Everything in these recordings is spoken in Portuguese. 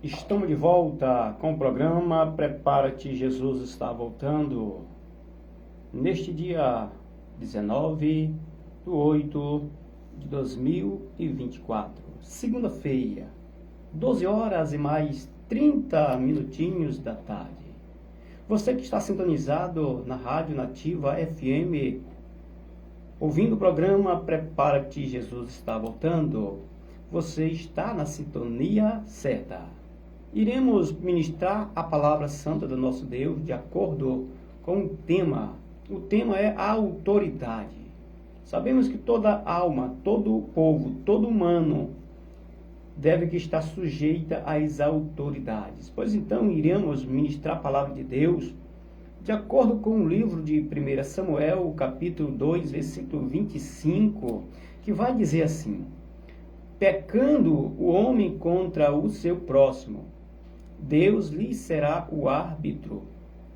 Estamos de volta com o programa Prepara-te, Jesus está voltando. Neste dia 19/8/2024, segunda-feira, 12 horas e mais 30 minutinhos da tarde. Você que está sintonizado na Rádio Nativa FM, ouvindo o programa Prepara-te, Jesus está voltando, você está na sintonia certa. Iremos ministrar a palavra santa do nosso Deus de acordo com o tema. O tema é a autoridade. Sabemos que toda alma, todo povo, todo humano deve estar sujeita às autoridades. Pois então iremos ministrar a palavra de Deus de acordo com o livro de 1 Samuel, capítulo 2, versículo 25, que vai dizer assim: pecando o homem contra o seu próximo, Deus lhe será o árbitro.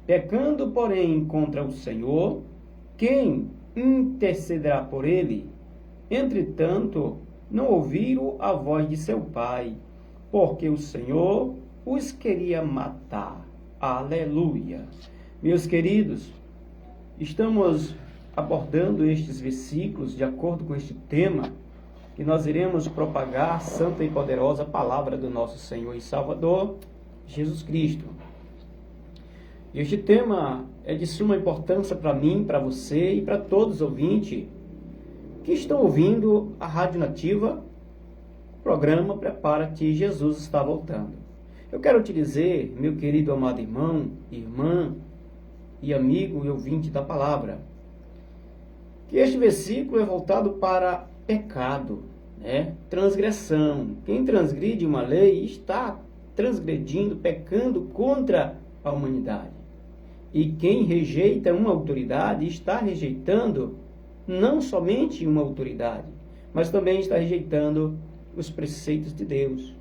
Pecando, porém, contra o Senhor, quem intercederá por ele? Entretanto, não ouviram a voz de seu pai, porque o Senhor os queria matar. Aleluia! Meus queridos, estamos abordando estes versículos de acordo com este tema, que nós iremos propagar a santa e poderosa palavra do nosso Senhor e Salvador, Jesus Cristo. Este tema é de suma importância para mim, para você e para todos os ouvintes que estão ouvindo a Rádio Nativa, o programa Prepara-te, Jesus está voltando. Eu quero te dizer, meu querido amado irmão, irmã e amigo e ouvinte da palavra, que este versículo é voltado para pecado, transgressão. Quem transgride uma lei está transgredindo, pecando contra a humanidade. E quem rejeita uma autoridade está rejeitando não somente uma autoridade, mas também está rejeitando os preceitos de Deus.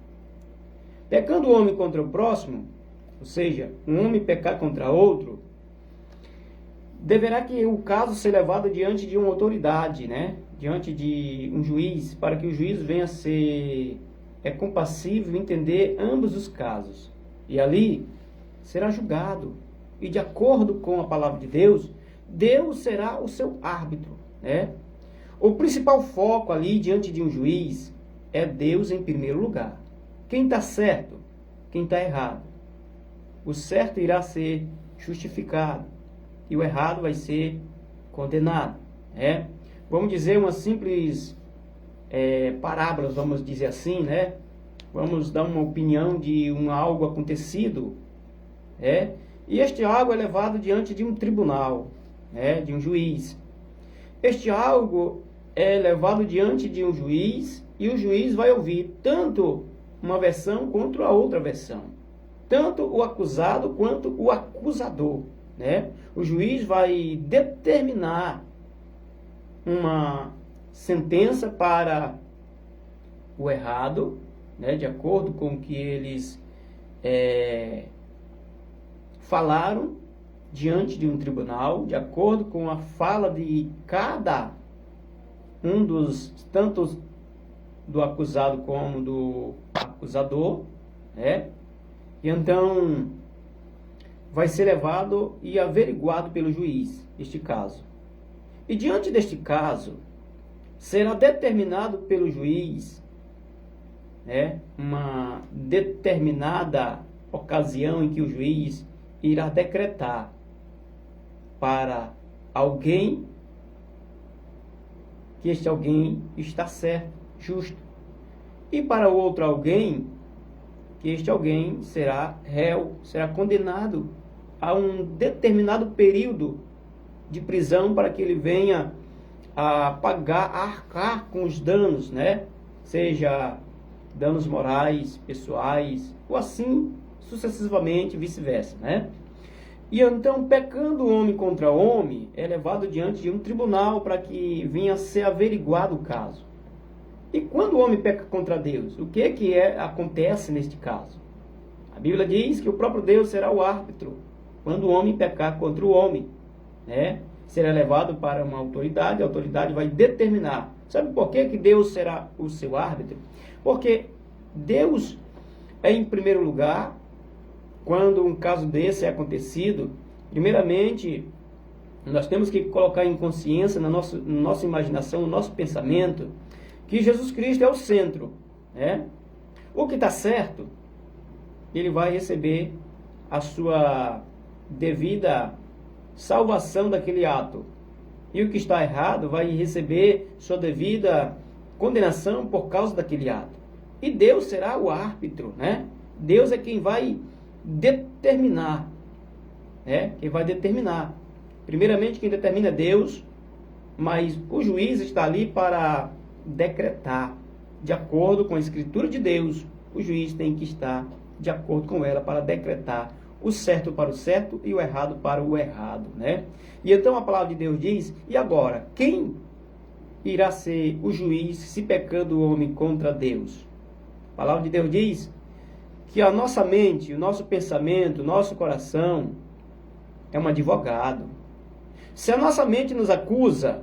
Pecando o homem contra o próximo, ou seja, um homem pecar contra outro, deverá que o caso ser levado diante de uma autoridade, diante de um juiz, para que o juiz venha a ser compassivo e entender ambos os casos. E ali será julgado. E de acordo com a palavra de Deus, Deus será o seu árbitro. O principal foco ali diante de um juiz é Deus em primeiro lugar. Quem está certo, quem está errado. O certo irá ser justificado e o errado vai ser condenado. Vamos dizer uma simples parábola, vamos dizer assim, Vamos dar uma opinião de algo acontecido, e este algo é levado diante de um tribunal, de um juiz. Este algo é levado diante de um juiz e o juiz vai ouvir tanto uma versão quanto a outra versão, tanto o acusado quanto o acusador, O juiz vai determinar uma sentença para o errado, de acordo com o que eles falaram diante de um tribunal, de acordo com a fala de cada um dos, tanto do acusado como do acusador, E então vai ser levado e averiguado pelo juiz este caso. E diante deste caso, será determinado pelo juiz uma determinada ocasião em que o juiz irá decretar para alguém que este alguém está certo, justo, e para o outro alguém que este alguém será réu, será condenado a um determinado período de prisão para que ele venha a pagar, a arcar com os danos, Seja danos morais, pessoais, ou assim sucessivamente, vice-versa, E então, pecando o homem contra o homem, é levado diante de um tribunal para que venha a ser averiguado o caso. E quando o homem peca contra Deus, o que acontece neste caso? A Bíblia diz que o próprio Deus será o árbitro quando o homem pecar contra o homem, Será levado para uma autoridade, a autoridade vai determinar. Sabe por que Deus será o seu árbitro? Porque Deus em primeiro lugar, quando um caso desse é acontecido, primeiramente, nós temos que colocar em consciência, na nossa imaginação, no nosso pensamento, que Jesus Cristo é o centro, né? O que está certo, ele vai receber a sua devida salvação daquele ato. E o que está errado vai receber sua devida condenação por causa daquele ato. E Deus será o árbitro, né? Deus é quem vai determinar, né? Quem vai determinar. Primeiramente, quem determina é Deus, mas o juiz está ali para decretar, de acordo com a Escritura de Deus. O juiz tem que estar de acordo com ela para decretar o certo para o certo e o errado para o errado, né? E então a palavra de Deus diz: e agora, quem irá ser o juiz se pecando o homem contra Deus? A palavra de Deus diz que a nossa mente, o nosso pensamento, o nosso coração é um advogado. Se a nossa mente nos acusa,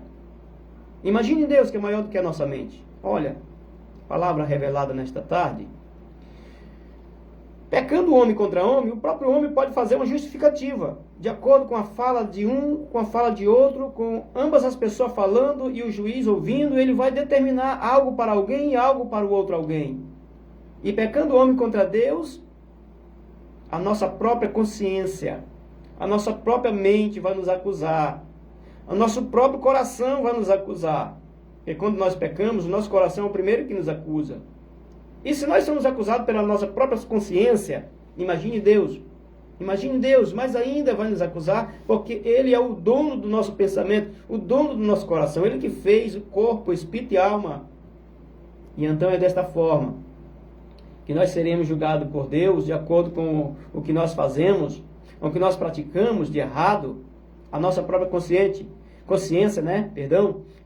imagine Deus que é maior do que a nossa mente. Olha, palavra revelada nesta tarde. Pecando homem contra homem, o próprio homem pode fazer uma justificativa, de acordo com a fala de um, com a fala de outro, com ambas as pessoas falando e o juiz ouvindo, ele vai determinar algo para alguém e algo para o outro alguém. E pecando homem contra Deus, a nossa própria consciência, a nossa própria mente vai nos acusar, o nosso próprio coração vai nos acusar. Porque quando nós pecamos, o nosso coração é o primeiro que nos acusa. E se nós somos acusados pela nossa própria consciência, imagine Deus, mais ainda vai nos acusar, porque Ele é o dono do nosso pensamento, o dono do nosso coração, Ele que fez o corpo, o espírito e a alma. E então é desta forma que nós seremos julgados por Deus, de acordo com o que nós fazemos, o que nós praticamos de errado. A nossa própria consciência,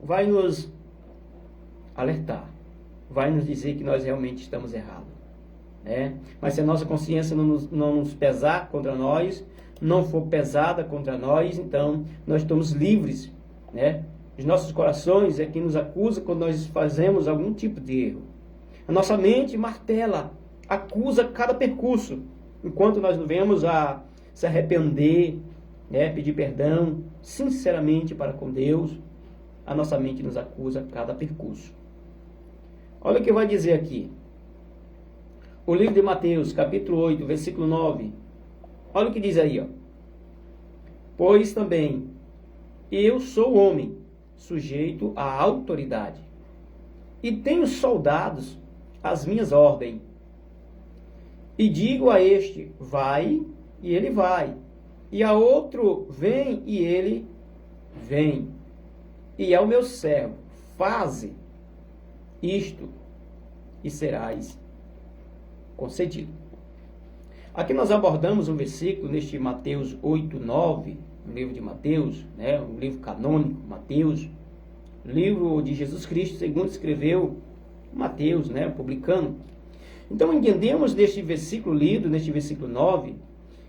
vai nos alertar, vai nos dizer que nós realmente estamos errados, né? Mas se a nossa consciência não nos pesar contra nós, não for pesada contra nós, então nós estamos livres, né? Os nossos corações é quem nos acusa quando nós fazemos algum tipo de erro. A nossa mente martela, acusa cada percurso, enquanto nós não vemos a se arrepender, né? Pedir perdão sinceramente para com Deus, a nossa mente nos acusa cada percurso. Olha o que vai dizer aqui. O livro de Mateus, capítulo 8, versículo 9. Olha o que diz aí, ó. Pois também eu sou homem, sujeito à autoridade, e tenho soldados às minhas ordens. E digo a este, vai, e ele vai. E a outro, vem, e ele vem. E ao meu servo, faze isto, e serás concedido. Aqui nós abordamos um versículo neste Mateus 8, 9, no livro de Mateus, né, um livro canônico, Mateus, livro de Jesus Cristo, segundo escreveu Mateus, né, publicano. Então entendemos neste versículo lido, neste versículo 9,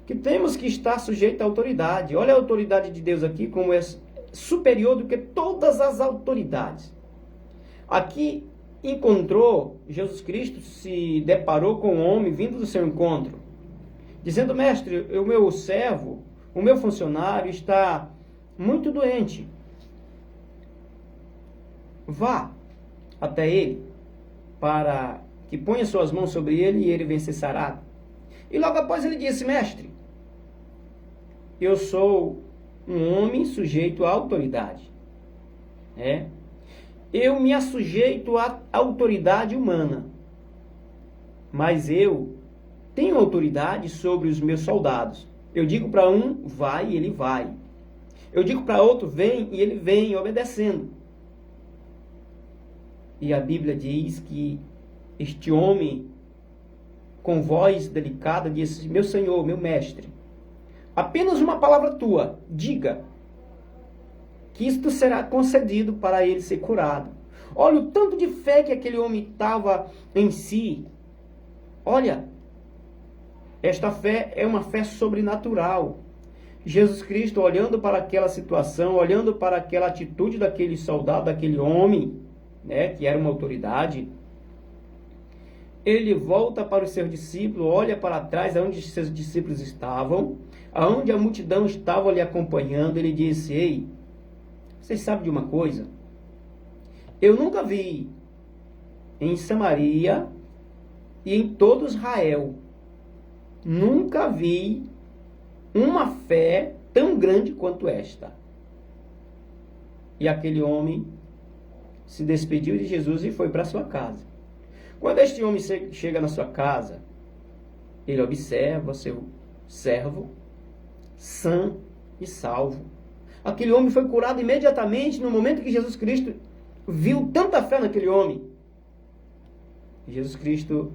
que temos que estar sujeito à autoridade. Olha a autoridade de Deus aqui, como é superior do que todas as autoridades. Aqui encontrou, Jesus Cristo se deparou com um homem vindo do seu encontro, dizendo: mestre, o meu servo, o meu funcionário está muito doente. Vá até ele, para que ponha suas mãos sobre ele e ele vencer sarado. E logo após ele disse: mestre, eu sou um homem sujeito à autoridade. Eu me assujeito à autoridade humana, mas eu tenho autoridade sobre os meus soldados. Eu digo para um, vai, e ele vai. Eu digo para outro, vem, e ele vem, obedecendo. E a Bíblia diz que este homem, com voz delicada, disse: meu Senhor, meu mestre, apenas uma palavra tua, diga, que isto será concedido para ele ser curado. Olha o tanto de fé que aquele homem estava em si. Olha, esta fé é uma fé sobrenatural. Jesus Cristo, olhando para aquela situação, olhando para aquela atitude daquele soldado, daquele homem, né, que era uma autoridade, ele volta para os seus discípulos, olha para trás, aonde os seus discípulos estavam, aonde a multidão estava lhe acompanhando, ele disse: ei, vocês sabem de uma coisa? Eu nunca vi em Samaria e em todo Israel, nunca vi uma fé tão grande quanto esta. E aquele homem se despediu de Jesus e foi para sua casa. Quando este homem chega na sua casa, ele observa seu servo sã e salvo. Aquele homem foi curado imediatamente no momento que Jesus Cristo viu tanta fé naquele homem. Jesus Cristo,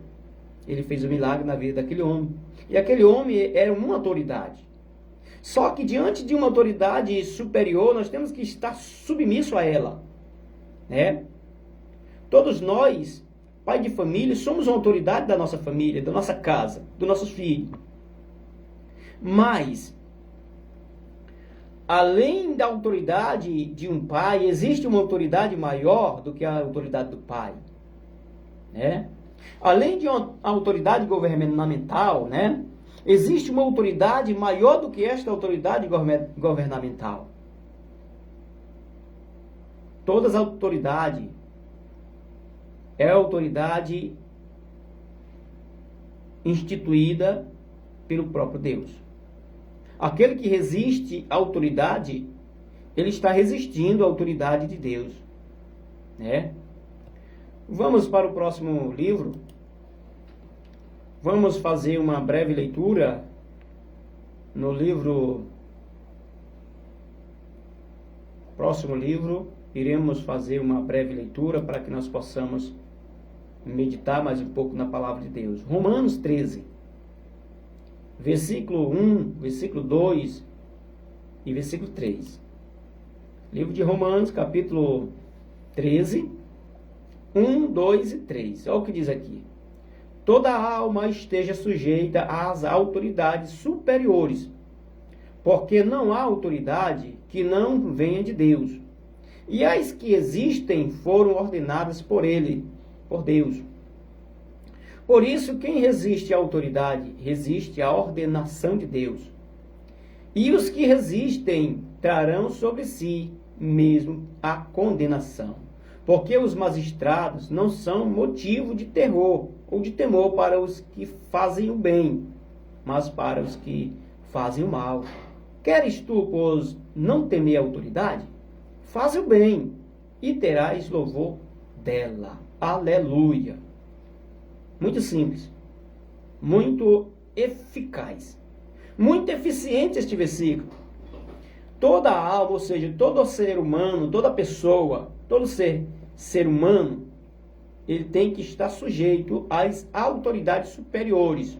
ele fez um milagre na vida daquele homem. E aquele homem era uma autoridade. Só que diante de uma autoridade superior, nós temos que estar submisso a ela, né? Todos nós, pai de família, somos uma autoridade da nossa família, da nossa casa, dos nossos filhos. Mas, além da autoridade de um pai, existe uma autoridade maior do que a autoridade do pai, né? Além de uma autoridade governamental, né? Existe uma autoridade maior do que esta autoridade governamental. Todas as autoridades é a autoridade instituída pelo próprio Deus. Aquele que resiste à autoridade, ele está resistindo à autoridade de Deus, né? Vamos para o próximo livro. Vamos fazer uma breve leitura no livro. Próximo livro, iremos fazer uma breve leitura para que nós possamos meditar mais um pouco na palavra de Deus. Romanos 13, versículo 1, versículo 2 e versículo 3. Livro de Romanos, capítulo 13, 1, 2 e 3. Olha o que diz aqui. Toda alma esteja sujeita às autoridades superiores, porque não há autoridade que não venha de Deus. E as que existem foram ordenadas por Ele, por Deus. Por isso, quem resiste à autoridade, resiste à ordenação de Deus. E os que resistem trarão sobre si mesmo a condenação. Porque os magistrados não são motivo de terror ou de temor para os que fazem o bem, mas para os que fazem o mal. Queres tu, pois, não temer a autoridade? Faz o bem e terás louvor dela. Aleluia. Muito simples, muito eficaz, muito eficiente este versículo. Toda alma, ou seja, todo ser humano, toda pessoa, todo ser humano, ele tem que estar sujeito às autoridades superiores.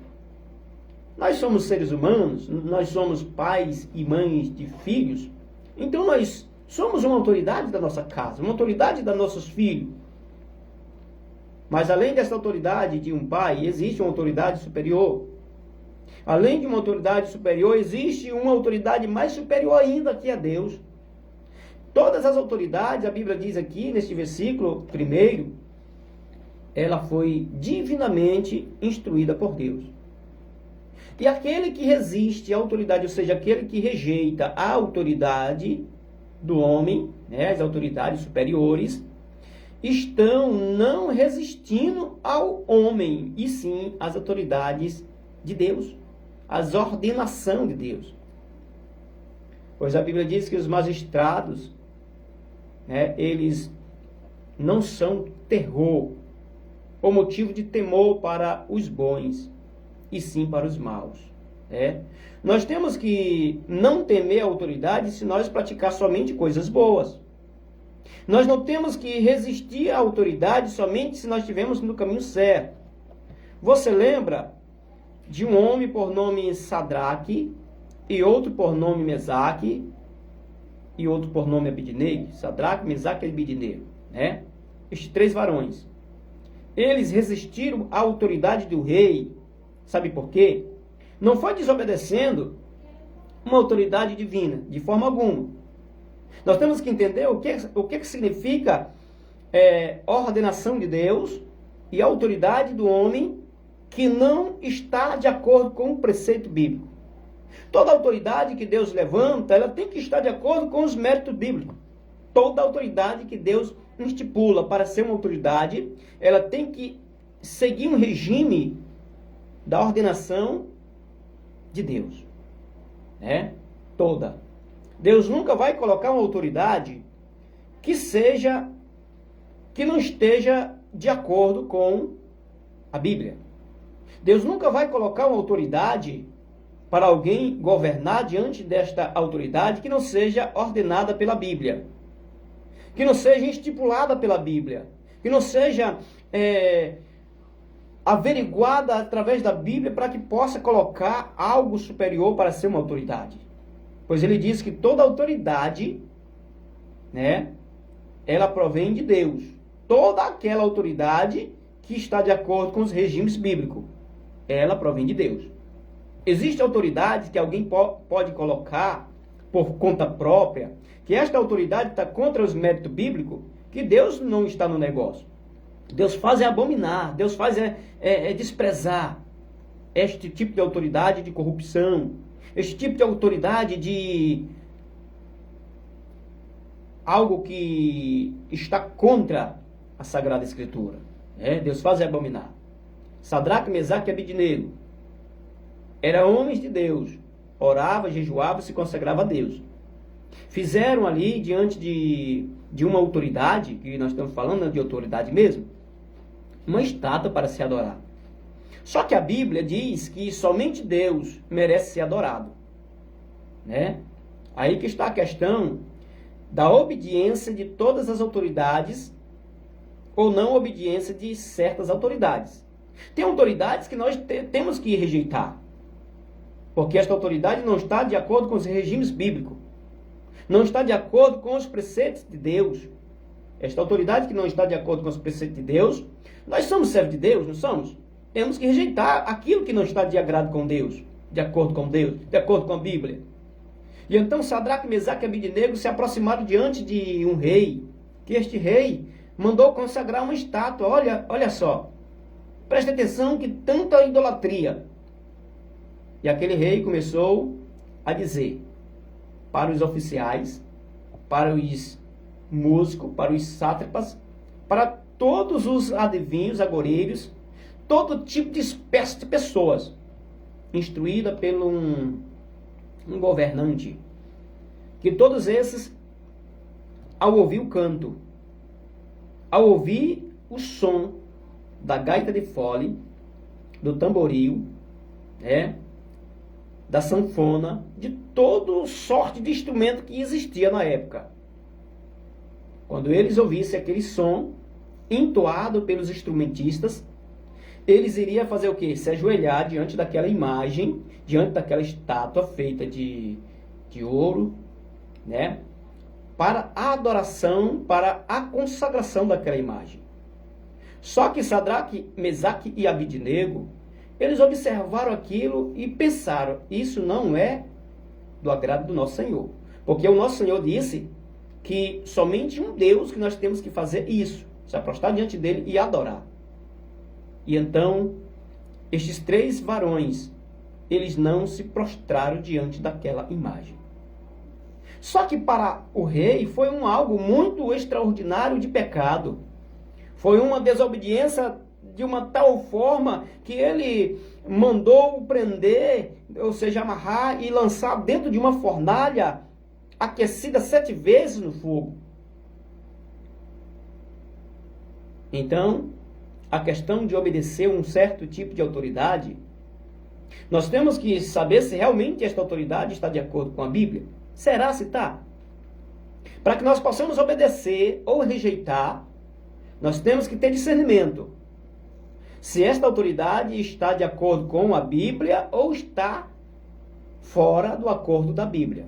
Nós somos seres humanos, nós somos pais e mães de filhos, então nós somos uma autoridade da nossa casa, uma autoridade dos nossos filhos. Mas além dessa autoridade de um pai, existe uma autoridade superior. Além de uma autoridade superior, existe uma autoridade mais superior ainda, que é Deus. Todas as autoridades, a Bíblia diz aqui, neste versículo primeiro, ela foi divinamente instruída por Deus. E aquele que resiste à autoridade, ou seja, aquele que rejeita a autoridade do homem, né, as autoridades superiores, estão não resistindo ao homem, e sim às autoridades de Deus, às ordenações de Deus. Pois a Bíblia diz que os magistrados, né, eles não são terror ou motivo de temor para os bons, e sim para os maus. Né? Nós temos que não temer a autoridade se nós praticar somente coisas boas. Nós não temos que resistir à autoridade somente se nós estivermos no caminho certo. Você lembra de um homem por nome Sadraque, e outro por nome Mesaque, e outro por nome Abidnego? Sadraque, Mesaque e Abidnego, né? Estes três varões. Eles resistiram à autoridade do rei. Sabe por quê? Não foi desobedecendo uma autoridade divina, de forma alguma. Nós temos que entender o que significa ordenação de Deus e a autoridade do homem que não está de acordo com o preceito bíblico. Toda autoridade que Deus levanta, ela tem que estar de acordo com os méritos bíblicos. Toda autoridade que Deus estipula para ser uma autoridade, ela tem que seguir um regime da ordenação de Deus. Né? Toda. Deus nunca vai colocar uma autoridade que não esteja de acordo com a Bíblia. Deus nunca vai colocar uma autoridade para alguém governar diante desta autoridade que não seja ordenada pela Bíblia, que não seja estipulada pela Bíblia, que não seja averiguada através da Bíblia para que possa colocar algo superior para ser uma autoridade. Pois ele diz que toda autoridade, né, ela provém de Deus. Toda aquela autoridade que está de acordo com os regimes bíblicos, ela provém de Deus. Existem autoridades que alguém pode colocar por conta própria, que esta autoridade está contra os méritos bíblicos, que Deus não está no negócio. Deus faz abominar, Deus faz desprezar este tipo de autoridade de corrupção, este tipo de autoridade de algo que está contra a Sagrada Escritura. Deus faz abominar. Sadraque, Mesaque e Abidnego eram homens de Deus, orava, jejuava e se consagrava a Deus. Fizeram ali, diante de uma autoridade, que nós estamos falando de autoridade mesmo, uma estátua para se adorar. Só que a Bíblia diz que somente Deus merece ser adorado. Né? Aí que está a questão da obediência de todas as autoridades ou não obediência de certas autoridades. Tem autoridades que nós temos que rejeitar, porque esta autoridade não está de acordo com os regimes bíblicos, não está de acordo com os preceitos de Deus. Esta autoridade que não está de acordo com os preceitos de Deus, nós somos servos de Deus, não somos? Temos que rejeitar aquilo que não está de agrado com Deus, de acordo com Deus, de acordo com a Bíblia. E então Sadraque, Mesaque e Abidnego se aproximaram diante de um rei, que este rei mandou consagrar uma estátua. Olha só, preste atenção que tanta idolatria. E aquele rei começou a dizer para os oficiais, para os músicos, para os sátrapas, para todos os adivinhos, agoreiros, todo tipo de espécie de pessoas, instruída por um governante, que todos esses, ao ouvir o canto, ao ouvir o som da gaita de fole, do tamboril, da sanfona, de toda sorte de instrumento que existia na época, quando eles ouvissem aquele som entoado pelos instrumentistas, eles iriam fazer o quê? Se ajoelhar diante daquela imagem, diante daquela estátua feita de ouro, né? Para a adoração, para a consagração daquela imagem. Só que Sadraque, Mesaque e Abidnego, eles observaram aquilo e pensaram, isso não é do agrado do nosso Senhor. Porque o nosso Senhor disse que somente um Deus que nós temos que fazer isso, se prostrar diante dele e adorar. E então, estes 3 varões, eles não se prostraram diante daquela imagem. Só que para o rei foi algo muito extraordinário de pecado. Foi uma desobediência de uma tal forma que ele mandou prender, ou seja, amarrar e lançar dentro de uma fornalha aquecida 7 vezes no fogo. Então, a questão de obedecer um certo tipo de autoridade, nós temos que saber se realmente esta autoridade está de acordo com a Bíblia. Será se está? Para que nós possamos obedecer ou rejeitar, nós temos que ter discernimento. Se esta autoridade está de acordo com a Bíblia ou está fora do acordo da Bíblia.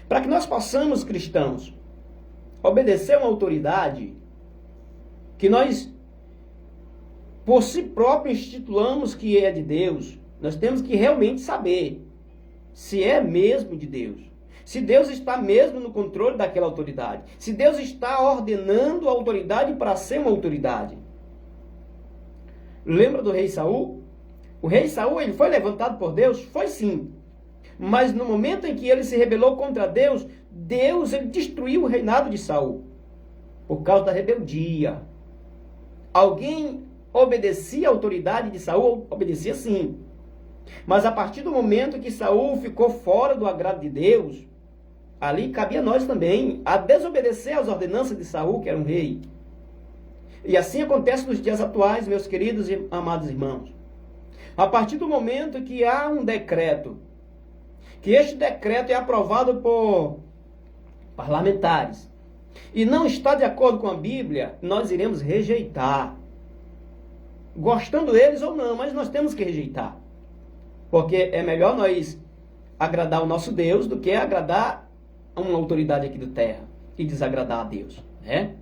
Para que nós possamos, cristãos, obedecer uma autoridade que nós, por si próprio, institulamos que é de Deus, nós temos que realmente saber se é mesmo de Deus. Se Deus está mesmo no controle daquela autoridade. Se Deus está ordenando a autoridade para ser uma autoridade. Lembra do rei Saul? O rei Saul, ele foi levantado por Deus? Foi sim. Mas no momento em que ele se rebelou contra Deus, ele destruiu o reinado de Saul. Por causa da rebeldia. Alguém obedecia à autoridade de Saul? Obedecia sim. Mas a partir do momento que Saul ficou fora do agrado de Deus, ali cabia a nós também a desobedecer às ordenanças de Saul, que era um rei. E assim acontece nos dias atuais, meus queridos e amados irmãos. A partir do momento que há um decreto, que este decreto é aprovado por parlamentares, e não está de acordo com a Bíblia, nós iremos rejeitar. Gostando eles ou não, mas nós temos que rejeitar. Porque é melhor nós agradar o nosso Deus do que agradar a uma autoridade aqui da terra e desagradar a Deus, né?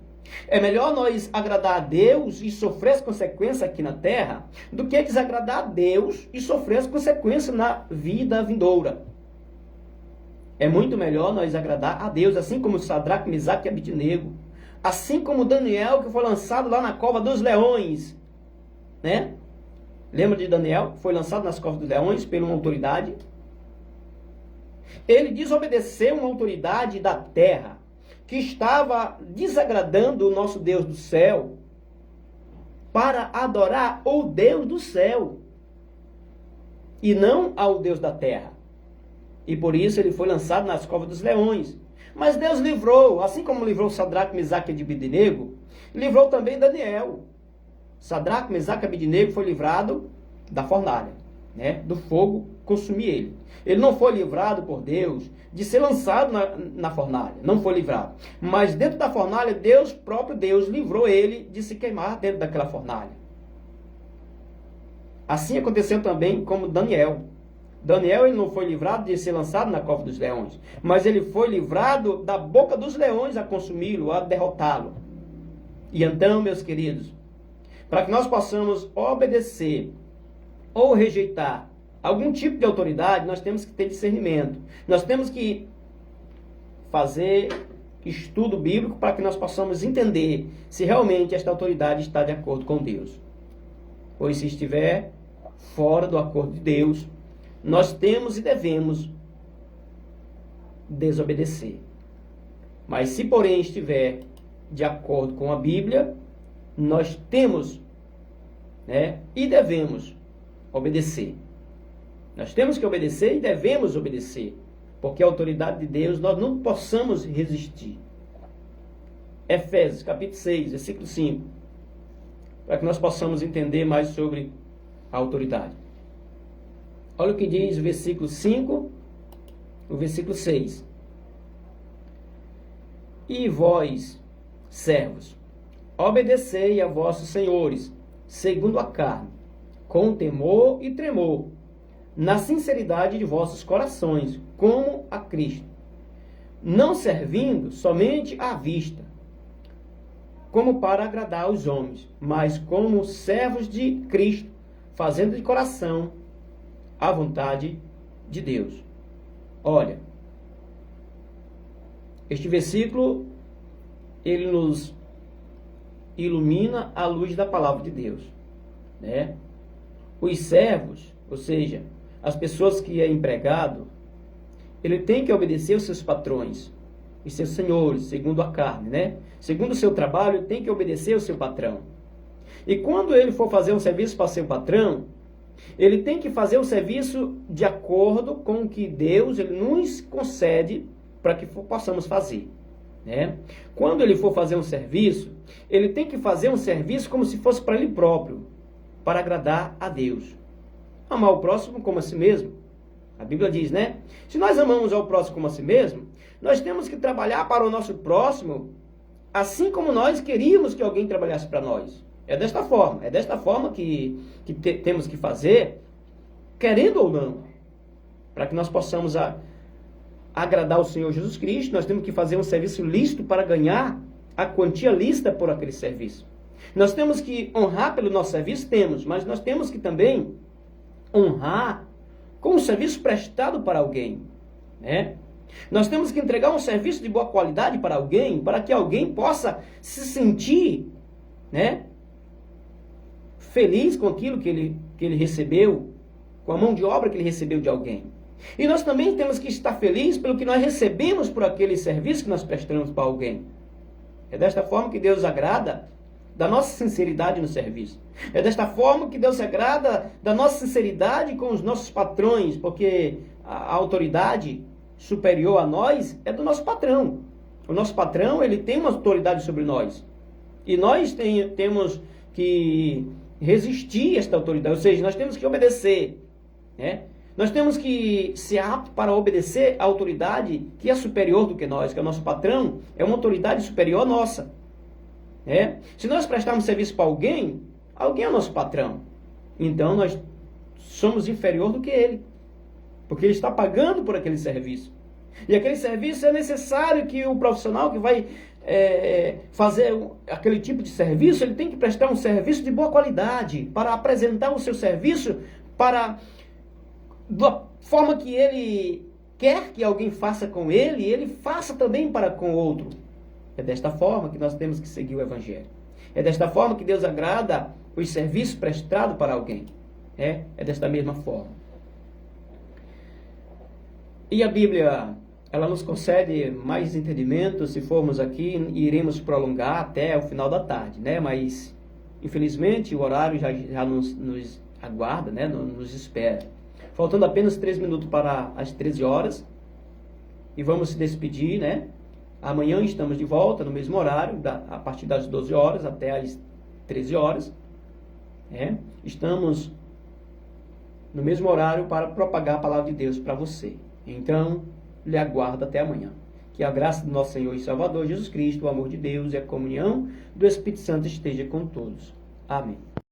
É melhor nós agradar a Deus e sofrer as consequências aqui na terra do que desagradar a Deus e sofrer as consequências na vida vindoura. É muito melhor nós agradar a Deus, assim como Sadraque, Mesaque e Abednego, assim como Daniel, que foi lançado lá na cova dos leões, né? Lembra de Daniel? Foi lançado nas covas dos leões por uma autoridade. Ele desobedeceu uma autoridade da terra que estava desagradando o nosso Deus do céu para adorar o Deus do céu e não ao Deus da terra. E por isso ele foi lançado nas covas dos leões. Mas Deus livrou, assim como livrou Sadraque, Mesaque e Abednego, livrou também Daniel. Sadraque, Mesaque e Abednego foi livrado da fornalha, né? Do fogo consumir ele. Ele não foi livrado por Deus de ser lançado na fornalha. Não foi livrado. Mas dentro da fornalha, próprio Deus, livrou ele de se queimar dentro daquela fornalha. Assim aconteceu também com Daniel. Daniel, ele não foi livrado de ser lançado na cova dos leões, mas ele foi livrado da boca dos leões a consumi-lo, a derrotá-lo. E então, meus queridos, para que nós possamos obedecer ou rejeitar algum tipo de autoridade, nós temos que ter discernimento. Nós temos que fazer estudo bíblico para que nós possamos entender se realmente esta autoridade está de acordo com Deus. Pois se estiver fora do acordo de Deus, nós temos e devemos desobedecer. Mas se porém estiver de acordo com a Bíblia, nós temos, né, e devemos obedecer. Nós temos que obedecer e devemos obedecer, porque a autoridade de Deus nós não possamos resistir. Efésios, capítulo 6, versículo 5, para que nós possamos entender mais sobre a autoridade. Olha o que diz o versículo 5, o versículo 6. E vós, servos, obedecei a vossos senhores, segundo a carne, com temor e tremor, na sinceridade de vossos corações, como a Cristo, não servindo somente à vista, como para agradar aos homens, mas como servos de Cristo, fazendo de coração a vontade de Deus. Olha, este versículo, ele nos ilumina à luz da palavra de Deus, né? Os servos, ou seja, as pessoas que é empregado, ele tem que obedecer aos seus patrões e seus senhores, segundo a carne, né? Segundo o seu trabalho, ele tem que obedecer ao seu patrão. E quando ele for fazer um serviço para seu patrão, ele tem que fazer o serviço de acordo com o que Deus ele nos concede para que possamos fazer, né? Quando ele for fazer um serviço, ele tem que fazer um serviço como se fosse para ele próprio, para agradar a Deus. Amar o próximo como a si mesmo. A Bíblia diz, né? Se nós amamos ao próximo como a si mesmo, nós temos que trabalhar para o nosso próximo assim como nós queríamos que alguém trabalhasse para nós. É desta forma que temos que fazer, querendo ou não, para que nós possamos agradar o Senhor Jesus Cristo. Nós temos que fazer um serviço lícito para ganhar a quantia lícita por aquele serviço. Nós temos que honrar pelo nosso serviço, mas nós temos que também honrar com o serviço prestado para alguém, né? Nós temos que entregar um serviço de boa qualidade para alguém, para que alguém possa se sentir, né, feliz com aquilo que ele recebeu, com a mão de obra que ele recebeu de alguém. E nós também temos que estar felizes pelo que nós recebemos por aquele serviço que nós prestamos para alguém. É desta forma que Deus agrada da nossa sinceridade no serviço. É desta forma que Deus se agrada da nossa sinceridade com os nossos patrões, porque a autoridade superior a nós é do nosso patrão. O nosso patrão, ele tem uma autoridade sobre nós. E nós temos que resistir a esta autoridade, ou seja, nós temos que obedecer, né? Nós temos que ser aptos para obedecer a autoridade que é superior do que nós, que é o nosso patrão, é uma autoridade superior à nossa. Né? Se nós prestarmos serviço para alguém é o nosso patrão. Então nós somos inferior do que ele, porque ele está pagando por aquele serviço. E aquele serviço é necessário que o profissional que vai fazer aquele tipo de serviço, ele tem que prestar um serviço de boa qualidade, para apresentar o seu serviço da forma que ele quer que alguém faça com ele, ele faça também para com o outro. É desta forma que nós temos que seguir o Evangelho. É desta forma que Deus agrada os serviços prestados para alguém. É desta mesma forma. E a Bíblia, ela nos concede mais entendimento. Se formos aqui, iremos prolongar até o final da tarde, né? Mas, infelizmente, o horário já nos aguarda, né? Nos espera. Faltando apenas 3 minutos para as 13 horas. E vamos se despedir, né? Amanhã estamos de volta no mesmo horário, a partir das 12 horas até as 13 horas. Estamos no mesmo horário para propagar a palavra de Deus para você. Então, lhe aguardo até amanhã. Que a graça do nosso Senhor e Salvador Jesus Cristo, o amor de Deus e a comunhão do Espírito Santo esteja com todos. Amém.